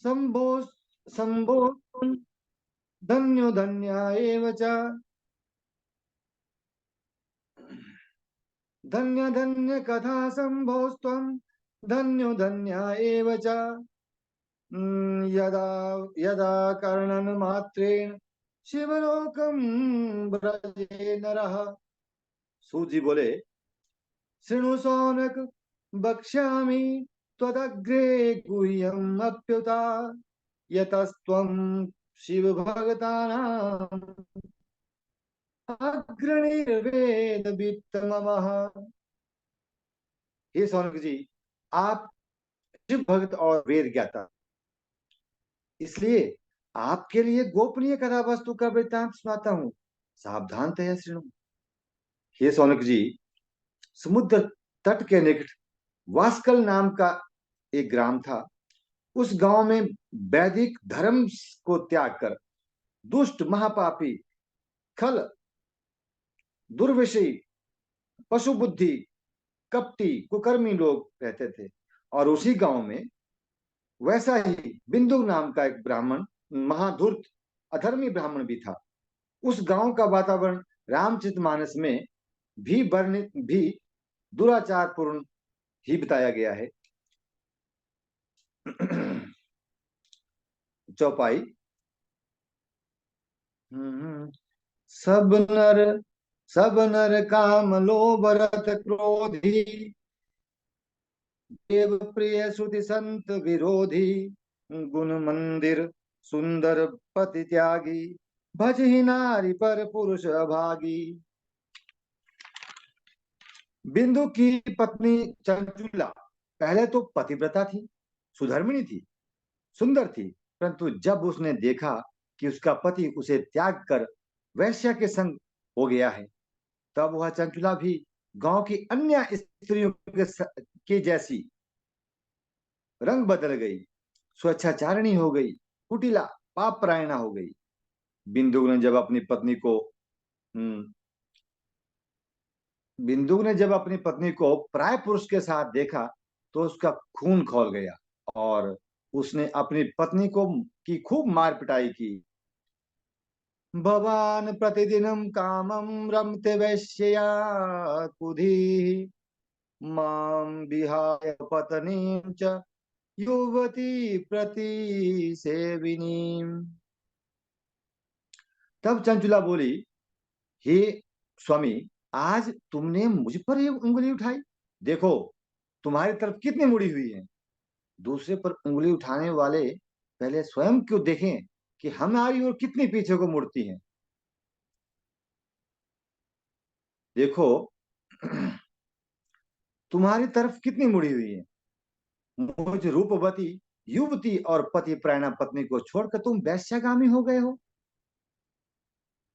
संभो संभो धन्यो धन्या एव च। धन्य धन्य कथा संभोस्त्वं धन्यो धन्या एव च। यदा यदा कर्णन मात्रेण शिवलोकं व्रजे नरः। सूत जी बोले, शृणु सौनक वक्ष्यामि त्वदग्रे गुह्यम् अप्युता। यतस्त्वं शिव भगतानां अग्रणीर्वेद वित्तमः। हे सौनक जी, आप शिव भक्त और वेद ज्ञाता, इसलिए आपके लिए गोपनीय कथा वस्तु का वृत्तांत सुनाता हूँ, सावधानतया सुनो। हे सौनक जी, समुद्र तट के निकट वास्कल नाम का एक ग्राम था। उस गांव में वैदिक धर्म को त्याग कर दुष्ट महापापी खल दुर्विषयी पशु बुद्धि कपटी कुकर्मी लोग रहते थे। और उसी गांव में वैसा ही बिंदु नाम का एक ब्राह्मण, महाधूर्त अधर्मी ब्राह्मण भी था। उस गांव का वातावरण रामचरितमानस में भी वर्णित भी दुराचार पूर्ण ही बताया गया है। चौपाई। सब नर सब नर काम लोभ रत क्रोधी, देव प्रिय श्रुति संत विरोधी, गुण मंदिर सुंदर पति त्यागी, भजहि नारी पर पुरुष अभागी। बिंदु की पत्नी चंचुला पहले तो पतिव्रता थी, सुधर्मिणी थी, सुंदर थी, परंतु जब उसने देखा कि उसका पति उसे त्याग कर वैश्या के संग हो गया है, तब वह चंचुला भी गांव की अन्य स्त्रियों के जैसी रंग बदल गई, स्वेच्छाचारिणी हो गई, कुटिला पाप परायणा हो गई। बिंदु ने जब अपनी पत्नी को बिंदु ने जब अपनी पत्नी को पराय पुरुष के साथ देखा तो उसका खून खौल गया और उसने अपनी पत्नी को की खूब मार पिटाई की। भवान प्रतिदिनम कामम रमते वैश्यया कुधी, माम विहाय पत्नीं च युवती प्रति सेविनी। तब चंचुला बोली, हे स्वामी, आज तुमने मुझ पर ये उंगली उठाई। देखो तुम्हारी तरफ कितनी मुड़ी हुई है। दूसरे पर उंगली उठाने वाले पहले स्वयं क्यों देखें कि हमारी ओर कितनी पीछे को मुड़ती हैं। देखो तुम्हारी तरफ कितनी मुड़ी हुई है। मुझ रूपवती युवती और पति प्रायणा पत्नी को छोड़कर तुम वैश्यागामी हो गए हो।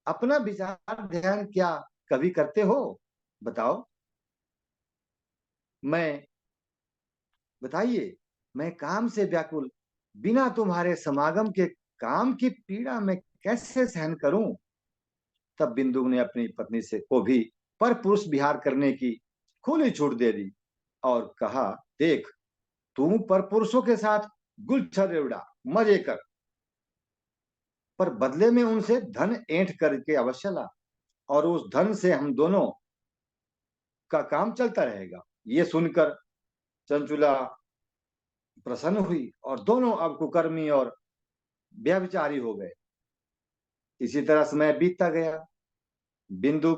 अपना विचार ध्यान क्या कभी करते हो? बताओ। मैं बताइए, मैं काम से व्याकुल बिना तुम्हारे समागम के काम की पीड़ा मैं कैसे सहन करूं? तब बिंदु ने अपनी पत्नी से को भी पर पुरुष विहार करने की खुली छूट दे दी और कहा, देख तू पर पुरुषों के साथ गुलछर्रे उड़ा, मजे कर, पर बदले में उनसे धन ऐंठ करके अवश्य ला, और उस धन से हम दोनों का काम चलता रहेगा। ये सुनकर चंचुला प्रसन्न हुई और दोनों अब कुकर्मी और व्यभिचारी हो गए। इसी तरह समय बीतता गया। बिंदु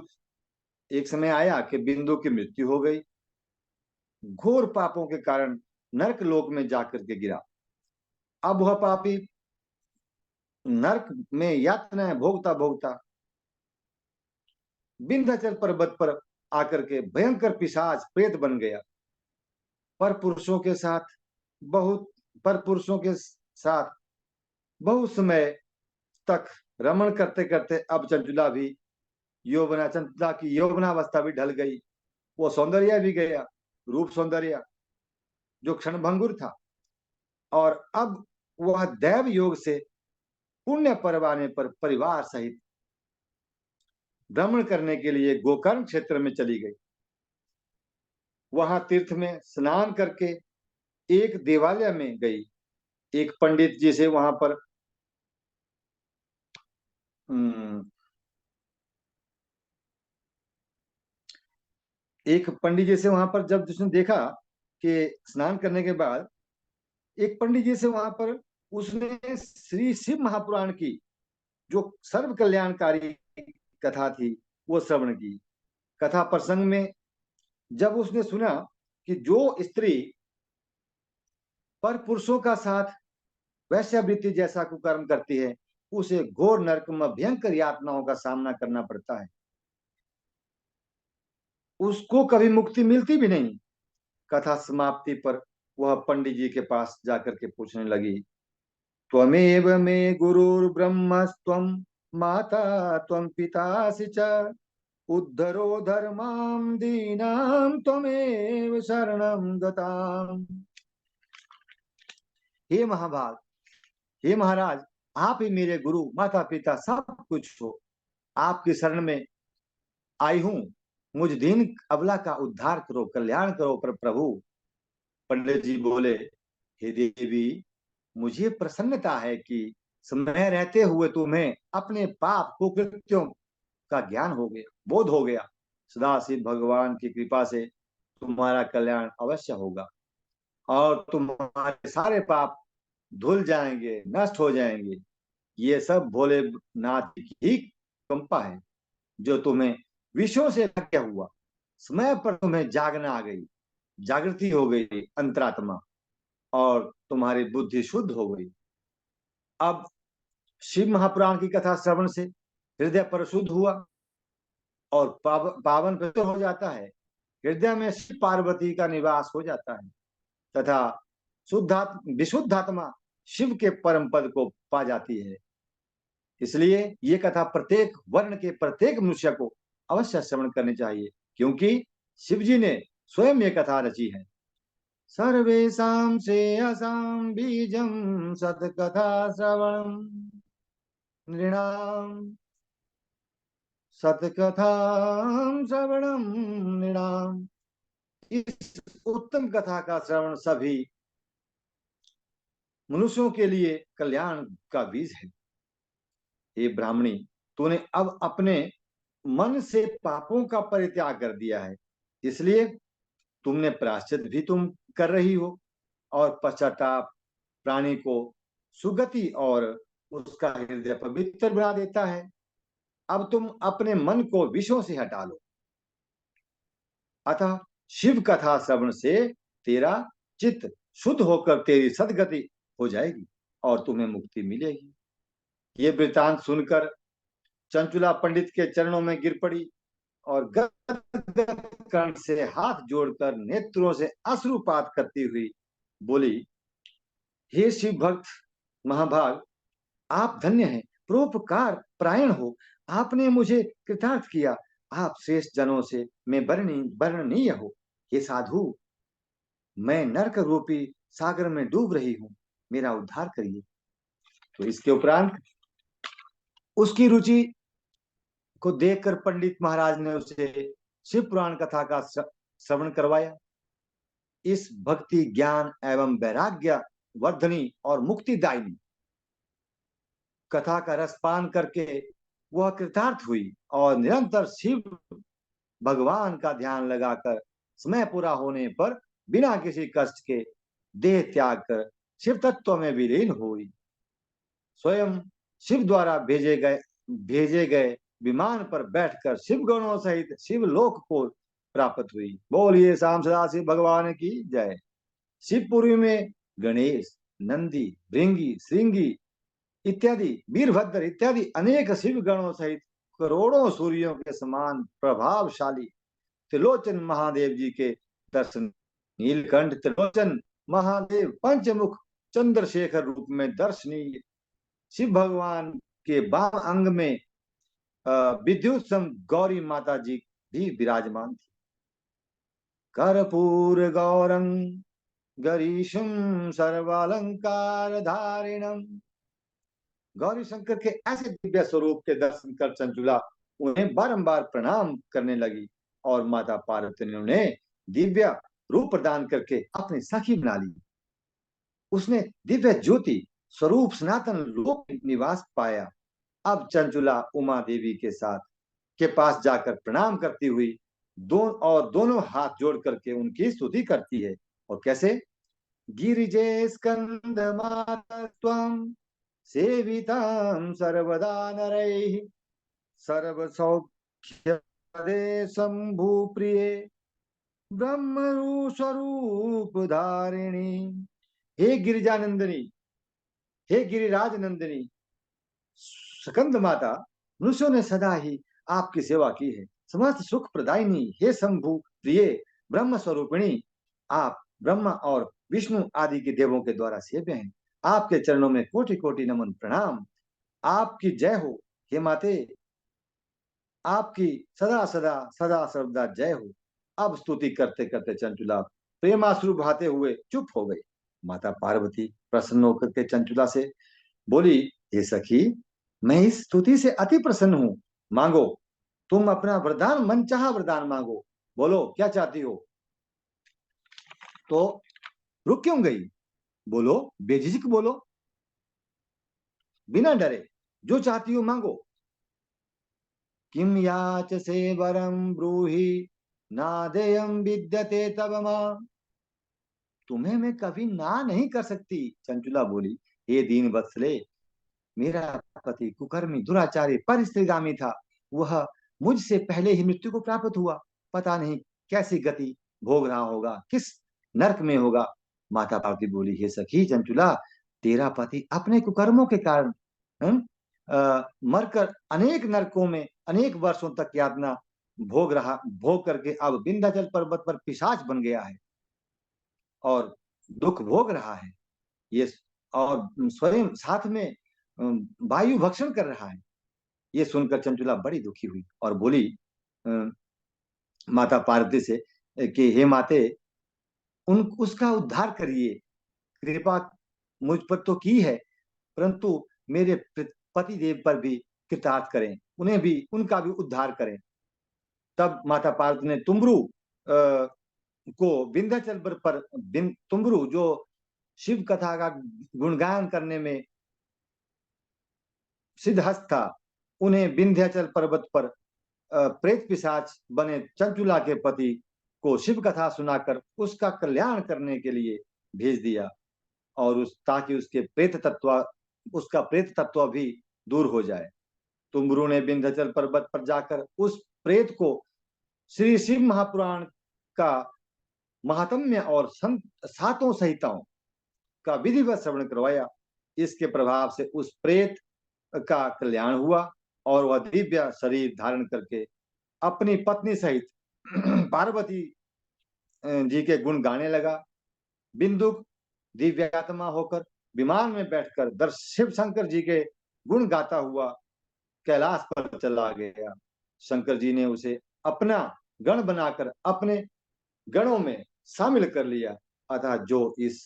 एक समय आया कि बिंदु की मृत्यु हो गई। घोर पापों के कारण नरक लोक में जाकर के गिरा। अब वह पापी नरक में यातनाएं भोगता भोगता विंध्याचल पर्वत पर आकर के भयंकर पिशाच प्रेत बन गया। पर पुरुषों के साथ बहुत पर पुरुषों के साथ बहुत समय तक रमण करते करते अब चंचुला की यौवनावस्था भी ढल गई। वो सौंदर्य भी गया, रूप सौंदर्य जो क्षणभंगुर था। और अब वह दैव योग से पुण्य पर्व आने पर परिवार सहित भ्रमण करने के लिए गोकर्ण क्षेत्र में चली गई। वहां तीर्थ में स्नान करके एक देवालय में गई एक पंडित जी से वहां पर हम्म, एक पंडित जी से वहां पर जब उसने देखा कि स्नान करने के बाद एक पंडित जी से वहां पर उसने श्री शिव महापुराण की जो सर्व कल्याणकारी कथा थी वो श्रवण की। कथा प्रसंग में जब उसने सुना कि जो स्त्री पर पुरुषों का साथ वैश्यावृत्ति जैसा कुकर्म करती है उसे घोर नरक में भयंकर यातनाओं का सामना करना पड़ता है, उसको कभी मुक्ति मिलती भी नहीं। कथा समाप्ति पर वह पंडित जी के पास जाकर के पूछने लगी, त्वमेव मे गुरुर्ब्रह्मस्त्वं माता त्वं पितासि च उद्धरो धर्मां दीनां त्वमेव शरणं गताम्। हे महाभाग, हे महाराज, आप ही मेरे गुरु माता पिता सब कुछ हो। आपकी शरण में आई हूं, मुझ दीन अबला का उद्धार करो, कल्याण करो पर प्रभु। पंडित जी बोले, हे देवी, मुझे प्रसन्नता है कि समय रहते हुए तुम्हें अपने पाप कुकृत्यों का ज्ञान हो गया, बोध हो गया। सदाशिव भगवान की कृपा से तुम्हारा कल्याण अवश्य होगा और तुम्हारे सारे पाप धुल जाएंगे, नष्ट हो जाएंगे। ये सब भोलेनाथ की ही कृपा है जो तुम्हें विषयों से क्या हुआ। समय पर तुम्हें जागना आ गई, जागृति हो गई अंतरात्मा, और तुम्हारी बुद्धि शुद्ध हो गई। अब शिव महापुराण की कथा श्रवण से हृदय पर शुद्ध हुआ और पावन पवित्र हो जाता है। हृदय में शिव पार्वती का निवास हो जाता है तथा विशुद्धात्मा शिव के परम पद को पा जाती है। इसलिए ये कथा प्रत्येक वर्ण के प्रत्येक मनुष्य को अवश्य श्रवण करनी चाहिए, क्योंकि शिव जी ने स्वयं ये कथा रची है। सर्वेषां श्रेयसां बीजं सत्कथा श्रवणं नृणाम् सतकथा श्रवणम नृणाम। इस उत्तम कथा का श्रवण सभी मनुष्यों के लिए कल्याण का बीज है। हे ब्राह्मणी, तूने अब अपने मन से पापों का परित्याग कर दिया है, इसलिए तुमने प्रायश्चित भी तुम कर रही हो और पश्चाताप प्राणी को सुगति और उसका हृदय पवित्र बना देता है। अब तुम अपने मन को विषयों से हटा लो, अतः शिव कथा श्रवण से तेरा चित्त शुद्ध होकर तेरी सदगति हो जाएगी और तुम्हें मुक्ति मिलेगी। ये वृतांत सुनकर चंचुला पंडित के चरणों में गिर पड़ी और गदगद कंठ से हाथ जोड़कर नेत्रों से अश्रुपात करती हुई बोली, हे शिव भक्त महाभाग, आप धन्य हैं, परोपकार प्रायण हो। आपने मुझे कृतार्थ किया। आप श्रेष्ठ जनों से मैं वर्णनीय हो। हे साधु, मैं नरक रूपी सागर में डूब रही हूँ, मेरा उद्धार करिए। तो इसके उपरांत उसकी रुचि को देखकर पंडित महाराज ने उसे शिव पुराण कथा का श्रवण करवाया। इस भक्ति ज्ञान एवं वैराग्य वर्धनी और मुक्तिदायिनी कथा का रसपान करके वह कृतार्थ हुई और निरंतर शिव भगवान का ध्यान लगाकर समय पूरा होने पर बिना किसी कष्ट के देह त्याग कर शिव तत्व में विलीन हुई। स्वयं शिव द्वारा भेजे गए विमान पर बैठकर शिव गणों सहित शिवलोक को प्राप्त हुई। बोलिए शाम सदा शिव भगवान की जय। शिवपुरी में गणेश, नंदी, भृंगी, श्रृंगी इत्यादि, वीरभद्र इत्यादि अनेक शिव गणों सहित करोड़ों सूर्यों के समान प्रभावशाली त्रिलोचन महादेव जी के दर्शन, नीलकंठ त्रिलोचन महादेव पंचमुख चंद्रशेखर रूप में दर्शनीय शिव भगवान के बाम अंग में विद्युत सम गौरी माता जी भी विराजमान थी। कर्पूर गौरंग गरीशम सर्वालंकार धारिणम। गौरी शंकर के ऐसे दिव्य स्वरूप के दर्शन कर चंचुला उन्हें बारंबार प्रणाम करने लगी और माता पार्वती ने उन्हें दिव्य रूप प्रदान करके अपनी सखी बना ली। उसने दिव्य ज्योति स्वरूप सनातन लोक निवास पाया। अब चंचुला उमा देवी के साथ के पास जाकर प्रणाम करती हुई दोनों हाथ जोड़ करके उनकी स्तुति करती है। और कैसे? गिरिजे स्कंद माता त्वं सेवितां सर्वदा नरैः सर्व सौख्य शंभु प्रिय ब्रह्म स्वरूप धारिणी। हे गिरिजानंदिनी, हे गिरिराज नंदिनी, स्कंद माता, मनुष्यों ने सदा ही आपकी सेवा की है। समस्त सुख प्रदायिनी, हे शंभु प्रिय ब्रह्म स्वरूपिणी, आप ब्रह्मा और विष्णु आदि के देवों के द्वारा सेव्य हैं। आपके चरणों में कोटि कोटि नमन प्रणाम। आपकी जय हो हे माते, आपकी सदा सदा सदा सर्वदा जय हो। अब स्तुति करते करते चंचुला प्रेमाश्रु बहाते हुए चुप हो गई। माता पार्वती प्रसन्न होकर के चंचुला से बोली, हे सखी, मैं इस स्तुति से अति प्रसन्न हूं। मांगो, तुम अपना वरदान, मनचाहा वरदान मांगो। बोलो क्या चाहती हो। तो रुक क्यों गई? बोलो, बेझिझक बोलो, बिना डरे, जो चाहती हो मांगो। किम याचसे वरम ब्रूहि नादेयम विद्यते तब मां। तुम्हें मैं कभी ना नहीं कर सकती। चंचुला बोली, हे दीन वत्सले, मेरा पति कुकर्मी दुराचारी पर स्त्रीगामी था। वह मुझसे पहले ही मृत्यु को प्राप्त हुआ। पता नहीं कैसी गति भोग रहा होगा, किस नरक में होगा। माता पार्वती बोली, हे सखी चंचुला, तेरा पति अपने कुकर्मों के कारण मरकर अनेक नरकों में अनेक वर्षों तक यातना भोग करके अब विंध्याचल पर्वत पर पिशाच बन गया है और दुख भोग रहा है। ये और स्वयं साथ में वायु भक्षण कर रहा है। ये सुनकर चंचुला बड़ी दुखी हुई और बोली माता पार्वती से कि हे माते, उसका उद्धार करिए। कृपा मुझ पर तो की है, परंतु मेरे पति देव पर भी कृतार्थ करें, उन्हें भी, उनका भी उद्धार करें। तब माता पार्वती ने तुम्बरू को विंध्याचल पर तुम्बरू जो शिव कथा का गुणगान करने में सिद्धहस्त था, उन्हें विंध्याचल पर्वत पर प्रेत पिशाच बने चंचुला के पति को शिव कथा सुनाकर उसका कल्याण करने के लिए भेज दिया और ताकि उसका प्रेत तत्व भी दूर हो जाए। तुम्बरू ने विंध्याचल पर्वत पर जाकर उस प्रेत को श्री शिव महापुराण का महात्म्य और सातों संहिताओं का विधिवत श्रवण करवाया। इसके प्रभाव से उस प्रेत का कल्याण हुआ और वह दिव्य शरीर धारण करके अपनी पत्नी सहित पार्वती जी के गुण गाने लगा। बिंदुक दिव्यात्मा होकर विमान में बैठकर शिव शंकर जी के गुण गाता हुआ कैलाश पर चला गया। शंकर जी ने उसे अपना गण बनाकर अपने गणों में शामिल कर लिया। अतः जो इस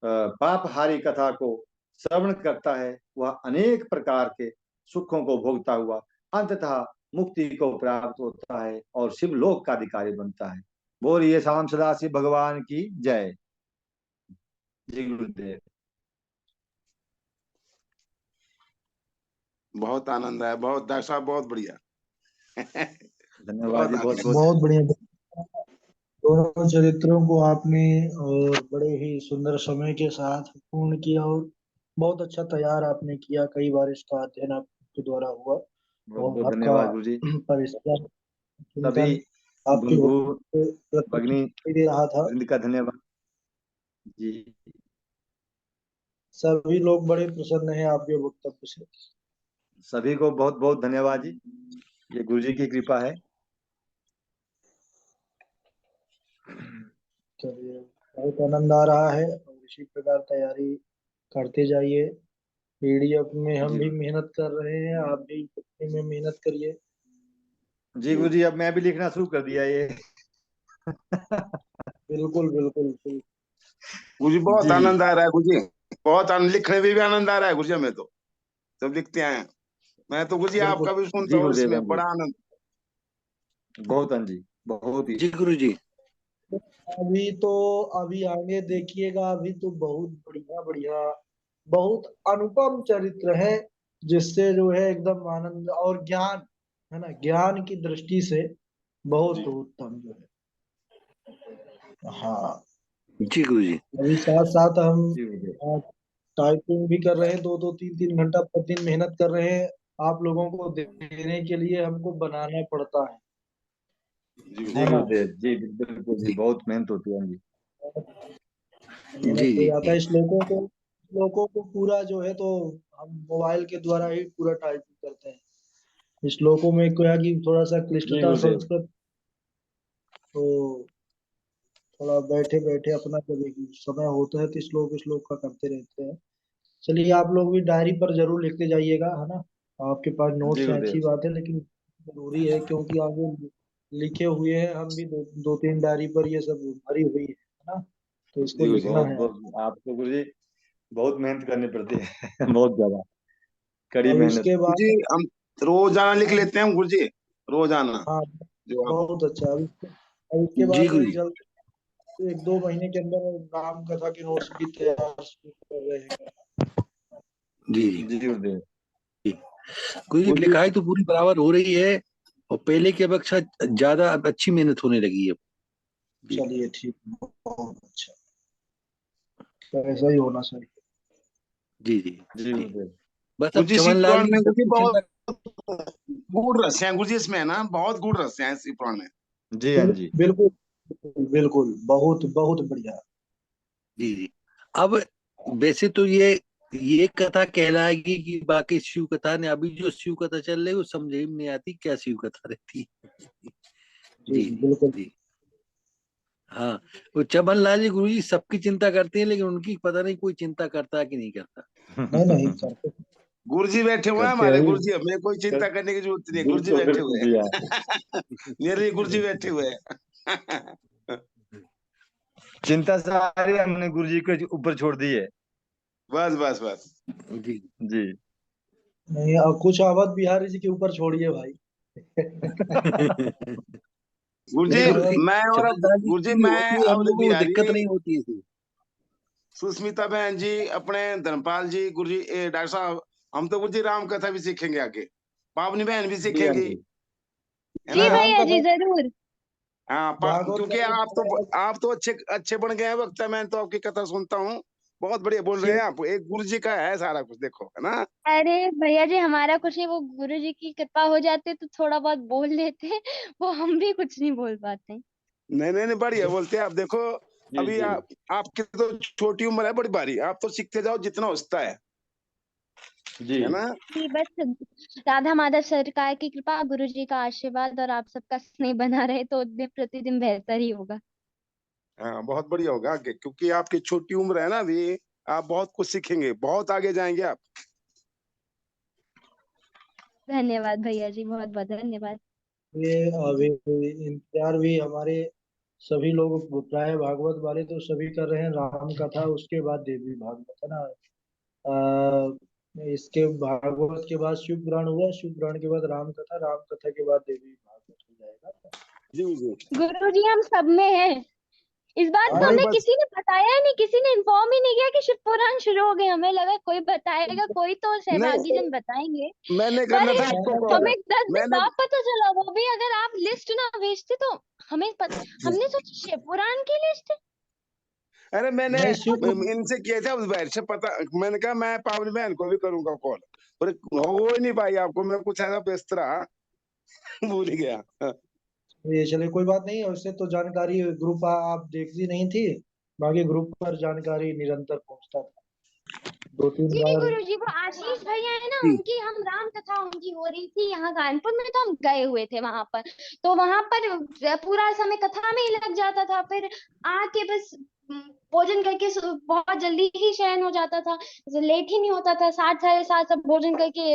पापहारी कथा को श्रवण करता है वह अनेक प्रकार के सुखों को भोगता हुआ अंततः मुक्ति को प्राप्त होता है और शिवलोक का अधिकारी बनता है। बोलिए शाम सदाशिव भगवान की जय। जी गुरुदेव। बहुत आनंद आया, बहुत डॉक्टर साहब, बहुत बढ़िया। धन्यवाद जी, बहुत बहुत बहुत बढ़िया। दोनों चरित्रों को आपने और बड़े ही सुंदर समय के साथ पूर्ण किया और बहुत अच्छा तैयार आपने किया। कई बार इसका अध्ययन आपके द्वारा हुआ और आपका धन्यवाद गुरु जी। परिश्रम सभी चिंतन आपके बंधु भगिनी दे रहा था। का धन्यवाद जी। सभी लोग बड़े प्रसन्न हैं आपके वक्तव्य से। सभी को बहुत बहुत धन्यवाद जी, ये गुरु जी की कृपा है। चलिए, बहुत आनंद आ रहा है और इसी प्रकार तैयारी करते जाइए। पीडीएफ में हम भी मेहनत कर रहे हैं, आप भी में मेहनत करिए। जी गुरु जी, अब मैं भी लिखना शुरू कर दिया ये। बिल्कुल बिल्कुल बिल्कुल। गुरु जी बहुत आनंद आ रहा है, गुरु जी बहुत आनंद, लिखने में भी आनंद आ रहा है गुरु जी। हमें तो सब लिखते हैं, मैं तो गुरु जी आपका भी सुनता हूँ, इसमें बड़ा आनंद। बहुत जी, बहुत ही जी गुरु जी। अभी तो अभी आगे देखिएगा, अभी तो बहुत बढ़िया बढ़िया, बहुत अनुपम चरित्र है, जिससे जो है एकदम आनंद और ज्ञान, है ना, ज्ञान की दृष्टि से बहुत जी उत्तम जो है। हाँ, जी गुरुजी। अभी साथ साथ हम जी गुरुदेव। टाइपिंग भी कर रहे हैं, 2-2 3-3 घंटा प्रतिदिन मेहनत कर रहे हैं, आप लोगों को देने के लिए हमको बनाना पड़ता है जी जी ना। गुरुदेव, जी बिल्कुल जी, जी बहुत मेहनत होती है जी। मेहनत जी हो जी जाता है, जी श्लोकों को पूरा जो है तो हम मोबाइल के द्वारा ही पूरा टाइपिंग करते हैं। श्लोकों में क्या कि थोड़ा सा जी क्लिष्टता गुरुदेव। संस्कृत, तो थोड़ा बैठे बैठे अपना जब एक समय होता है तो श्लोक श्लोक का करते रहते हैं। चलिए, आप लोग भी डायरी पर जरूर लिखते जाइएगा, है ना। आपके पास जी नोट्स हैं, गुरुदेव। अच्छी बात है, लेकिन जरूरी है क्योंकि आगे लिखे हुए हैं, हम भी दो तीन डायरी पर ये सब भरी हुई है ना, तो इसको जी गुरुजी। लिखना बहुत है। बहुत आपको गुरुजी बहुत मेहनत करनी पड़ती है बहुत ज्यादा कड़ी और मेहनत। उसके गुरुजी बाद हम रोजाना लिख हम, लेते हैं गुरुजी, रोजाना हाँ, जो आप। बहुत अच्छा। अब इसके जी बाद गुरुजी। जल्द 1-2 महीने के अंदर राम कथा के नोट्स भी तैयार शुरू कर रहे हैं। जी जी जी गुरुदेव। जी। गुरुजी गुरुजी लिखाई तो पूरी बराबर हो रही है, और पहले की अपेक्षा ज्यादा अब अच्छी मेहनत होने लगी है। जी चलिए ठीक, बहुत अच्छा, तो ऐसा ही होना चाहिए। जी जी जी जी। गुरुदेव। बस अब गुरुजी शिव चमन लाल पुराण जी में गुरुजी सबकी चिंता। बहुत गूढ़ रहस्य हैं गुरुजी, इसमें है ना बहुत गूढ़ रहस्य हैं शिव पुराण में। जी हाँ जी। बिल्कुल बिल्कुल, बहुत बहुत बढ़िया। जी जी। अब वैसे तो ये कथा कहलाएगी कि बाकी शिव कथा ने, अभी जो शिव कथा चल रही है वो समझ में नहीं आती क्या शिव कथा रहती है। जी जी जी, जी बिल्कुल। जी। हाँ, वो चमन लाल जी गुरु जी सबकी चिंता करते हैं, लेकिन उनकी पता नहीं कोई चिंता करता है कि नहीं करता। नहीं नहीं, करते गुरुजी बैठे हुए हैं करते हमारे, हैं गुरुजी हमें कोई कर, चिंता करने की जरूरत नहीं है, गुरुजी बिल्कुल बैठे बिल्कुल हुए भैया। हैं। मेरे लिए गुरुजी बैठे हुए हैं। चिंता सारी हमने गुरुजी के ऊपर छोड़ दी है। बस बस बस। जी जी। नहीं, अब कुछ अवध बिहारी जी के ऊपर छोड़िए भाई। गुरुजी नहीं कुछ गुरु जी, अवध, मैं और चमन अब लाल जी गुरुजी की मैं होती है, हम अवध लोगों को दिक्कत बिहारी, नहीं होती है इससे। सुष्मिता बहन जी, अपने धर्मपाल जी, गुरुजी डॉक्टर साहब, हम तो गुरुजी राम कथा भी सीखेंगे आगे, पावनी बहन भी जी हाँ सीखेंगी, जी। है जी ना। राम भैया जी कथा, जरूर। हाँ भागवत क्योंकि गीता, आप तो अच्छे अच्छे बन गए हैं वक्ता, मैं तो आपकी कथा सुनता हूँ, बहुत बढ़िया बोल रहे शिव, हैं आप, एक गुरु जी का है सारा कुछ, देखो है ना। अरे भैया जी हमारा कुछ नहीं, वो गुरु जी की कृपा हो जाती तो थोड़ा बहुत बोल लेते वो हम भी कुछ नहीं बोल पाते। नहीं नहीं नहीं, बढ़िया बोलते हैं आप, देखो जी अभी जी। आपकी तो छोटी उम्र है, बड़ी भारी, आप तो सीखते जाओ जितना होता जी है ना। जी बस राधा माधव सरकार की कृपा, गुरु जी का आशीर्वाद और आप सबका स्नेह बना रहे तो दिन प्रतिदिन बेहतर ही होगा। हाँ बहुत बढ़िया होगा आगे, क्योंकि आपकी छोटी उम्र है ना अभी, आप बहुत कुछ सीखेंगे, बहुत आगे जाएंगे आप। धन्यवाद भैया जी, बहुत बहुत धन्यवाद। ये अभी इंतजार भी हमारे सभी लोग, प्राय भागवत वाले तो सभी कर रहे हैं, राम कथा उसके बाद देवी भागवत, है ना। इसके भागवत के बाद शिव पुराण हुआ, शिव पुराण के बाद राम कथा, राम कथा के बाद देवी भागवत हो जाएगा। जी जी। गुरु जी हम सब में हैं, इस बात हाँ को वही हमें बस, किसी ने बताया ही नहीं, किसी ने इन्फॉर्म ही नहीं किया कि शिव पुराण शुरू हो गए। हमें लगा कोई बताएगा, कोई तो सहभागी नहीं जन बताएंगे, मैंने पर करना था आपको कॉल, हमें 10 दिन मैंने बाद पता चला, वो भी अगर आप लिस्ट ना भेजते तो हमने सोचा शिव पुराण की लिस्ट। अरे मैंने नहीं, शिव इनसे किया था उस बार से पता, मैंने कहा मैं पावनी बहन को भी करूंगा कॉल, पर हो ही नहीं पाई आपको, मैं कुछ ऐसा व्यस्त रहा, भूल ही गया। ये चलिए, कोई बात नहीं, उससे तो जानकारी ग्रुप आप देखती नहीं थी, बाकी ग्रुप पर जानकारी निरंतर पहुंचता था, 2-3 जी बार। गुरु जी, वो आशीष भैया है ना, जी उनकी हम राम कथा उनकी हो रही थी यहाँ कानपुर में, तो हम गए हुए थे वहां पर। तो वहां पर पूरा समय कथा में ही लग जाता था, फिर आके बस भोजन करके बहुत जल्दी ही शयन हो जाता था, लेट ही नहीं होता था, 7 साढ़े 7 सब भोजन करके